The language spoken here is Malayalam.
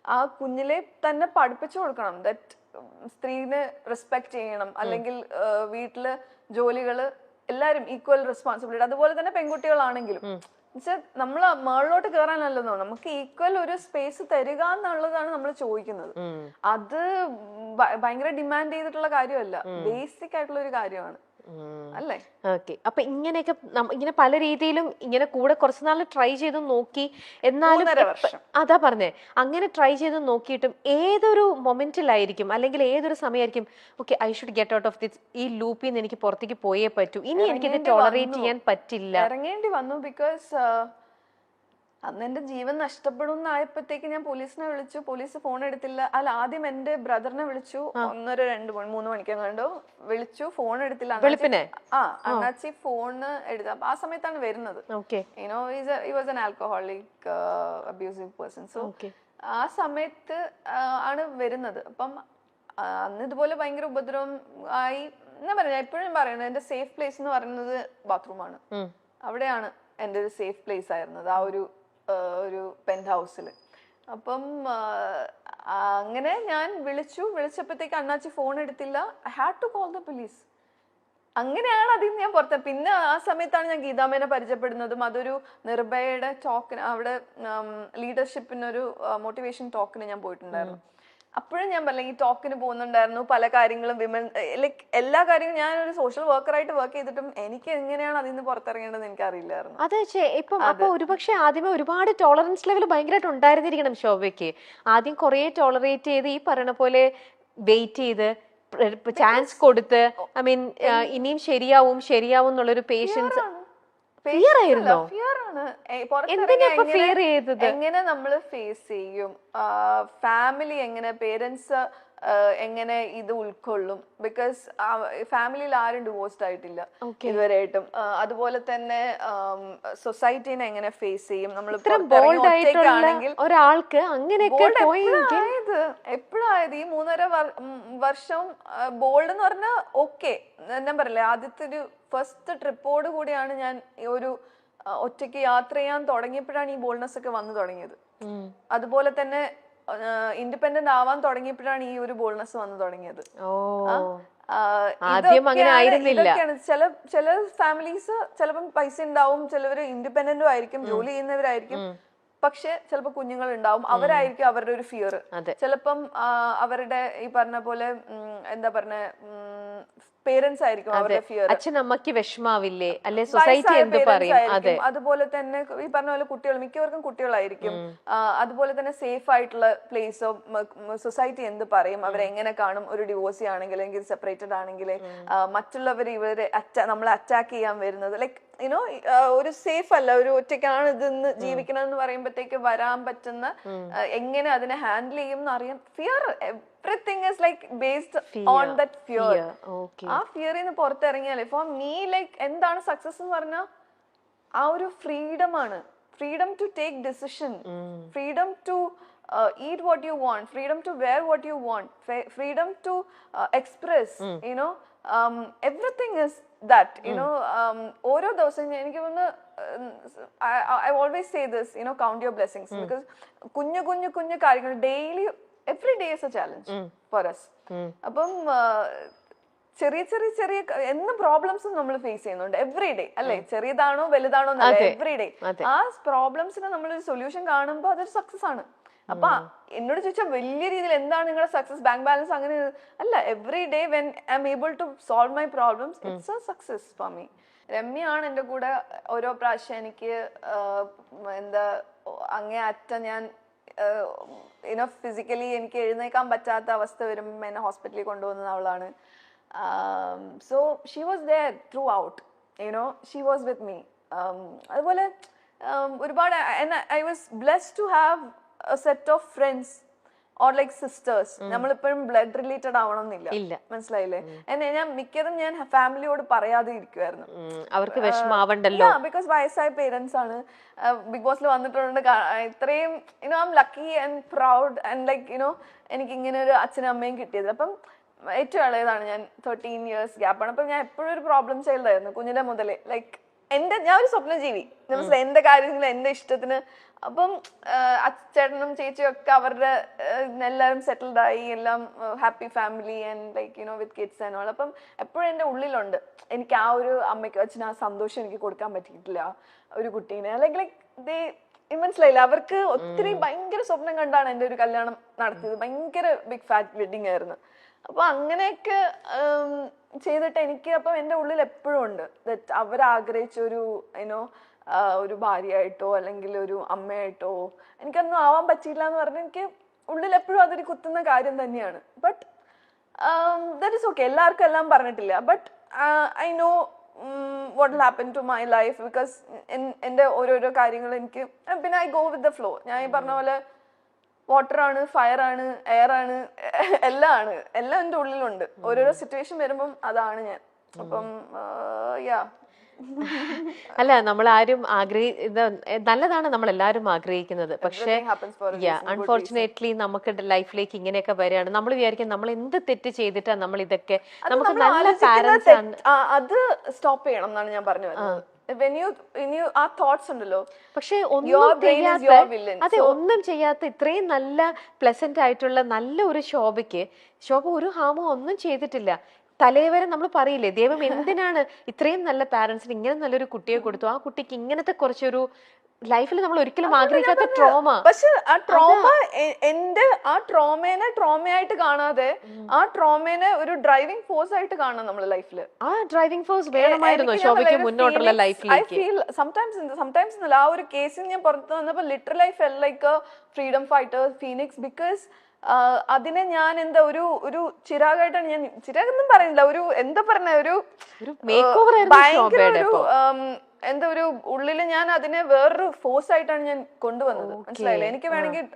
ആ കുഞ്ഞിലെ തന്നെ പഠിപ്പിച്ചു കൊടുക്കണം ദറ്റ് സ്ത്രീനെ റെസ്പെക്ട് ചെയ്യണം, അല്ലെങ്കിൽ വീട്ടില് ജോലികള് എല്ലാരും ഈക്വൽ റെസ്പോൺസിബിലിറ്റി. അതുപോലെ തന്നെ പെൺകുട്ടികളാണെങ്കിലും നമ്മള് മേളിലോട്ട് കയറാനല്ലോ, നമുക്ക് ഈക്വൽ ഒരു സ്പേസ് തരിക എന്നുള്ളതാണ് നമ്മൾ ചോദിക്കുന്നത്. അത് ഭയങ്കര ഡിമാൻഡ് ചെയ്തിട്ടുള്ള കാര്യമല്ല, ബേസിക് ആയിട്ടുള്ള ഒരു കാര്യമാണ് അല്ലേ? ഓക്കെ. അപ്പൊ ഇങ്ങനെയൊക്കെ ഇങ്ങനെ പല രീതിയിലും ഇങ്ങനെ കൂടെ കുറച്ചുനാൾ ട്രൈ ചെയ്ത് നോക്കി, എന്നാലും അതാ പറഞ്ഞേ, അങ്ങനെ ട്രൈ ചെയ്ത് നോക്കിയിട്ടും ഏതൊരു മൊമെന്റിലായിരിക്കും അല്ലെങ്കിൽ ഏതൊരു സമയമായിരിക്കും okay I should get out of this, ഈ ലൂപ്പിൽ നിന്ന് എനിക്ക് പുറത്തേക്ക് പോയേ പറ്റൂ, ഇനി എനിക്കിത് ടോളറേറ്റ് ചെയ്യാൻ പറ്റില്ല, ഇറങ്ങേണ്ടി വന്നു? ബിക്കോസ് അന്ന് എന്റെ ജീവൻ നഷ്ടപ്പെടും എന്നായപ്പോഴത്തേക്ക് ഞാൻ പോലീസിനെ വിളിച്ചു. പോലീസ് ഫോൺ എടുത്തില്ല. അല്ല, ആദ്യം എന്റെ ബ്രദറിനെ വിളിച്ചു, 1-2-3 മണിക്കെങ്ങാണ്ടോ വിളിച്ചു, ഫോൺ എടുത്തില്ല. അണ്ണാച്ചി ഫോണ് എടുത്ത ആ സമയത്താണ് വരുന്നത്. He was an alcoholic abusive person. So ആ സമയത്ത് ആണ് വരുന്നത്. അപ്പം അന്ന് ഇതുപോലെ ഭയങ്കര ഉപദ്രവം ആയി. ഞാൻ പറയാം, എപ്പോഴും പറയുന്നത് എന്റെ സേഫ് പ്ലേസ് എന്ന് പറയുന്നത് ബാത്റൂമാണ്. അവിടെയാണ് എൻ്റെ ഒരു സേഫ് പ്ലേസ് ആയിരുന്നത്, ആ ഒരു പെന്റ് ഹൗസിൽ. അപ്പം അങ്ങനെ ഞാൻ വിളിച്ചപ്പോഴത്തേക്ക് അണ്ണാച്ചി ഫോൺ എടുത്തില്ല. I had to call the police. അങ്ങനെയാണ് അതിൽ നിന്ന് ഞാൻ പുറത്ത്. പിന്നെ ആ സമയത്താണ് ഞാൻ ഗീതാമേനെ പരിചയപ്പെടുന്നതും. അതൊരു നിർഭയയുടെ ടോക്കിന്, അവിടെ ലീഡർഷിപ്പിനൊരു മോട്ടിവേഷൻ ടോക്കിന് ഞാൻ പോയിട്ടുണ്ടായിരുന്നു. അപ്പോഴും ഞാൻ പറഞ്ഞ ഈ ടോക്കിന് പോകുന്നുണ്ടായിരുന്നു. പല കാര്യങ്ങളും വിമൻ ലൈക്ക് എല്ലാ കാര്യങ്ങളും ഞാനൊരു സോഷ്യൽ വർക്കറായിട്ട് വർക്ക് ചെയ്തിട്ടും എനിക്ക് എങ്ങനെയാണ് അതിൽ നിന്ന് പുറത്തിറങ്ങേണ്ടത് എനിക്ക് അറിയില്ലായിരുന്നു. അതെ, ഇപ്പം അപ്പൊ ഒരുപക്ഷെ ആദ്യമേ ഒരുപാട് ടോളറൻസ് ലെവൽ ഭയങ്കരമായിട്ട് ഉണ്ടായിരുന്നിരിക്കണം ശോഭയ്ക്ക്. ആദ്യം കുറെ ടോളറേറ്റ് ചെയ്ത് ഈ പറയുന്ന പോലെ വെയിറ്റ് ചെയ്ത് ചാൻസ് കൊടുത്ത്, ഐ മീൻ ഇനിയും ശരിയാവും എന്നുള്ളൊരു പേഷ്യൻസ്. എങ്ങനെ നമ്മള് ഫേസ് ചെയ്യും, ഫാമിലി എങ്ങനെ, പേരൻസ് എങ്ങനെ ഇത് ഉൾക്കൊള്ളും? ബിക്കോസ് ഫാമിലിയിൽ ആരും ഡിവോഴ്സ്ഡ് ആയിട്ടില്ല ഇതുവരെയായിട്ടും. അതുപോലെ തന്നെ സൊസൈറ്റീനെ എങ്ങനെ ഫേസ് ചെയ്യും നമ്മൾ? ഒരാൾക്ക് അങ്ങനെയൊക്കെ എപ്പോഴായത് ഈ 3.5 വർഷം ബോൾഡ് എന്ന് പറഞ്ഞാൽ ഓക്കെ. ഞാൻ പറയില്ലേ, ആദ്യത്തെ ഒരു ഫസ്റ്റ് ട്രിപ്പോട് കൂടിയാണ് ഞാൻ ഒരു ഒറ്റയ്ക്ക് യാത്ര ചെയ്യാൻ തുടങ്ങിയപ്പോഴാണ് ഈ ബോൾഡ്നെസ് ഒക്കെ വന്നു തുടങ്ങിയത്. അതുപോലെ തന്നെ ഇൻഡിപെൻഡന്റ് ആവാൻ തുടങ്ങിയപ്പോഴാണ് ഈ ഒരു ബോൾഡ്നെസ് വന്നു തുടങ്ങിയത്. ഇതൊക്കെയാണ് ചില ഫാമിലീസ് ചിലപ്പം പൈസ ഉണ്ടാവും, ചിലവര് ഇൻഡിപെൻഡന്റും ആയിരിക്കും, ജോലി ചെയ്യുന്നവരായിരിക്കും, പക്ഷെ ചിലപ്പോ കുഞ്ഞുങ്ങൾ ഉണ്ടാവും, അവരായിരിക്കും അവരുടെ ഒരു ഫിയർ. ചിലപ്പം അവരുടെ ഈ പറഞ്ഞ പോലെ എന്താ പറഞ്ഞ പേരൻസ് ആയിരിക്കും അവരുടെ ഫിയർ. അച്ഛനമ്മക്ക് വിഷമാവില്ലേ, അല്ലെ സൊസൈറ്റി എന്ത് പറയും. അതുപോലെ തന്നെ ഈ പറഞ്ഞ പോലെ കുട്ടികൾ, മിക്കവർക്കും കുട്ടികളായിരിക്കും. അതുപോലെ തന്നെ സേഫ് ആയിട്ടുള്ള പ്ലേസോ സൊസൈറ്റി എന്ത് പറയും, അവരെങ്ങനെ കാണും ഒരു ഡിവോഴ്സി ആണെങ്കിൽ, അല്ലെങ്കിൽ സെപ്പറേറ്റഡ് ആണെങ്കിൽ, മറ്റുള്ളവർ ഇവരെ നമ്മളെ അറ്റാക്ക് ചെയ്യാൻ വരുന്നത്, ലൈക്ക് യുനോ ഒരു സേഫ് അല്ല, ഒരു ഒറ്റയ്ക്കാണ് ഇതെന്ന് ജീവിക്കണം എന്ന് പറയുമ്പോഴത്തേക്ക് വരാൻ പറ്റുന്ന എങ്ങനെ അതിനെ ഹാൻഡിൽ ചെയ്യും എന്ന് അറിയാം. Fear, everything is like based on that fear. ആ ഫിയറിൽ നിന്ന് പുറത്തിറങ്ങിയാലേ ഫോർ മീ ലൈക്ക് എന്താണ് സക്സസ് എന്ന് പറഞ്ഞാൽ ആ ഒരു ഫ്രീഡം ആണ്. Freedom to take decision, freedom to eat what you want, freedom to wear what you want, freedom to express, everything is that, ഓരോ ദിവസം എനിക്ക് തോന്നുന്നു I always say this, count your blessings, because കുഞ്ഞു കാര്യങ്ങൾ daily every day is a challenge for us. അപ്പം ചെറിയ എന്നും പ്രോബ്ലംസും നമ്മൾ ഫേസ് ചെയ്യുന്നുണ്ട് എവറി ഡേ, അല്ലെ? ചെറിയതാണോ വലുതാണോ എന്നല്ല, എവറി ഡേ ആ പ്രോബ്ലംസിന് നമ്മളൊരു സൊല്യൂഷൻ കാണുമ്പോൾ അതൊരു സക്സസ് ആണ്. അപ്പൊ എന്നോട് ചോദിച്ചാൽ വലിയ രീതിയിൽ എന്താണ് നിങ്ങളുടെ സക്സസ്, ബാങ്ക് ബാലൻസ് അങ്ങനെ അല്ല. Every day when I am able to solve my problems, it's a success for me. രമ്യയാണ് എൻ്റെ കൂടെ ഓരോ പ്രാവശ്യം എനിക്ക് എന്താ അങ്ങേ അറ്റം ഞാൻ ഫിസിക്കലി എനിക്ക് എഴുന്നേക്കാൻ പറ്റാത്ത അവസ്ഥ വരുമ്പോൾ എന്നെ ഹോസ്പിറ്റലിൽ കൊണ്ടുപോകുന്നത് അവളാണ്. So she was there throughout, she was with me. അതുപോലെ ഒരുപാട് I was blessed to have a set of friends or like sisters. നമ്മളിപ്പോഴും ബ്ലഡ് റിലേറ്റഡ് ആവണമെന്നില്ല, മനസ്സിലായില്ലേ? ഞാൻ മിക്കതും ഞാൻ ഫാമിലിയോട് പറയാതെ ഇരിക്കുമായിരുന്നു, അവർക്ക് വിഷമാവണ്ടല്ലോ. ബിക്കോസ് വയസ്സായ പേരൻസ് ആണ്. ബിഗ് ബോസിൽ വന്നിട്ടുണ്ട്, ഇത്രയും I am lucky and proud and like എനിക്ക് ഇങ്ങനെ ഒരു അച്ഛനും അമ്മയും കിട്ടിയത്. അപ്പം ഏറ്റവും ഇളയതാണ് ഞാൻ, 13 years ഗ്യാപ്പാണ്. അപ്പം ഞാൻ എപ്പോഴും ഒരു പ്രോബ്ലം ചൈൽഡ് ആയിരുന്നു കുഞ്ഞിലെ മുതലേ. ലൈക്ക് ഞാൻ ഒരു സ്വപ്നജീവി, മനസ്സിലായി, എന്റെ കാര്യങ്ങൾ എന്റെ ഇഷ്ടത്തിന്. അപ്പം ചേട്ടനും ചേച്ചിയും ഒക്കെ അവരുടെ എല്ലാവരും സെറ്റിൽഡ് ആയി, എല്ലാം happy family and like with kids and all. അപ്പം എപ്പോഴും എന്റെ ഉള്ളിലുണ്ട് എനിക്ക് ആ ഒരു അമ്മയ്ക്ക് അച്ഛന് ആ സന്തോഷം എനിക്ക് കൊടുക്കാൻ പറ്റിയിട്ടില്ല ഒരു കുട്ടീനെ. ലൈക്ക് മനസ്സിലായില്ല, അവർക്ക് ഒത്തിരി ഭയങ്കര സ്വപ്നം കണ്ടാണ് എന്റെ ഒരു കല്യാണം നടത്തിയത്. ഭയങ്കര ബിഗ് ഫാറ്റ് വെഡിങ് ആയിരുന്നു. അപ്പൊ അങ്ങനെയൊക്കെ ചെയ്തിട്ട് എനിക്ക് അപ്പം എന്റെ ഉള്ളിൽ എപ്പോഴും ഉണ്ട് അവരാഗ്രഹിച്ച ഒരു ഭാര്യയായിട്ടോ അല്ലെങ്കിൽ ഒരു അമ്മയായിട്ടോ എനിക്കൊന്നും ആവാൻ പറ്റിയില്ല എന്ന് പറഞ്ഞാൽ എനിക്ക് ഉള്ളിൽ എപ്പോഴും അതൊരു കുത്തുന്ന കാര്യം തന്നെയാണ്. ബട്ട് ദാറ്റ് ഇസ് ഓക്കെ, എല്ലാവർക്കും എല്ലാം പറഞ്ഞിട്ടില്ല. But I know what will happen to my life because എന്റെ ഓരോരോ കാര്യങ്ങൾ എനിക്ക് പിന്നെ I go with the flow. ഞാൻ ഈ പറഞ്ഞ പോലെ വാട്ടർ ആണ്, ഫയർ ആണ്, എയർ ആണ്, എല്ലാം എൻ്റെ ഉള്ളിലുണ്ട്. ഓരോരോ സിറ്റുവേഷൻ വരുമ്പം അതാണ് ഞാൻ. അപ്പം അല്ല, നമ്മൾ ആരും നല്ലതാണ് നമ്മൾ എല്ലാവരും ആഗ്രഹിക്കുന്നത്. പക്ഷേ അൺഫോർച്ചുനേറ്റ്ലി നമുക്ക് ലൈഫിലേക്ക് ഇങ്ങനെയൊക്കെ വരികയാണ്. നമ്മൾ വിചാരിക്കും നമ്മൾ എന്ത് തെറ്റ് ചെയ്തിട്ടാ നമ്മൾ ഇതൊക്കെ, നമുക്ക് നല്ല പാരന്റ്സ് ആണ്. അത് സ്റ്റോപ്പ് ചെയ്യണം എന്നാണ് ഞാൻ പറഞ്ഞു വരുന്നത്. ആ തോട്ട്സ് ഉണ്ടല്ലോ, പക്ഷെ ഒന്നും ചെയ്യാത്ത ഇത്രയും നല്ല പ്ലസന്റ് ആയിട്ടുള്ള നല്ല ഒരു ശോഭ ഒരു ഹാമോ ഒന്നും ചെയ്തിട്ടില്ല. തലേവരെ നമ്മൾ പറയില്ലേ, ദൈവം എന്തിനാണ് ഇത്രയും നല്ല പാരന്റ്സിന് ഇങ്ങനെ നല്ലൊരു കുട്ടിയെ കൊടുത്തു, ആ കുട്ടിക്ക് ഇങ്ങനത്തെ കുറച്ചൊരു ലൈഫിൽ നമ്മൾ ഒരിക്കലും ആഗ്രഹിക്കാത്ത ട്രോമ. പക്ഷെ ആ ട്രോമ ആ ട്രോമേനെ ട്രോമയായിട്ട് കാണാതെ ആ ട്രോമേനെ ഒരു ഡ്രൈവിംഗ് ഫോഴ്സ് ആയിട്ട് കാണണം നമ്മുടെ ലൈഫില്. ആ ഡ്രൈവിംഗ് ഫോഴ്സ് വേണമായിരുന്നു ശോഭയ്ക്ക് മുന്നോട്ടുള്ള ലൈഫിലേക്ക്. സംടൈംസ് ആ ഒരു കേസിൽ ഞാൻ പുറത്ത് വന്നപ്പോ literally I felt like A freedom fighter Phoenix. Because അതിനെ ഞാൻ ഒരു ചിരാഗായിട്ടാണ് ഞാൻ, ചിരാഗെന്നും പറയുന്നില്ല, ഒരു എന്താ പറഞ്ഞ ഒരു ഭയങ്കര ഒരു ഉള്ളില് ഞാൻ അതിനെ വേറൊരു ഫോഴ്സ് ആയിട്ടാണ് ഞാൻ കൊണ്ടുവന്നത്. മനസ്സിലായില്ലേ? എനിക്ക് വേണമെങ്കിൽ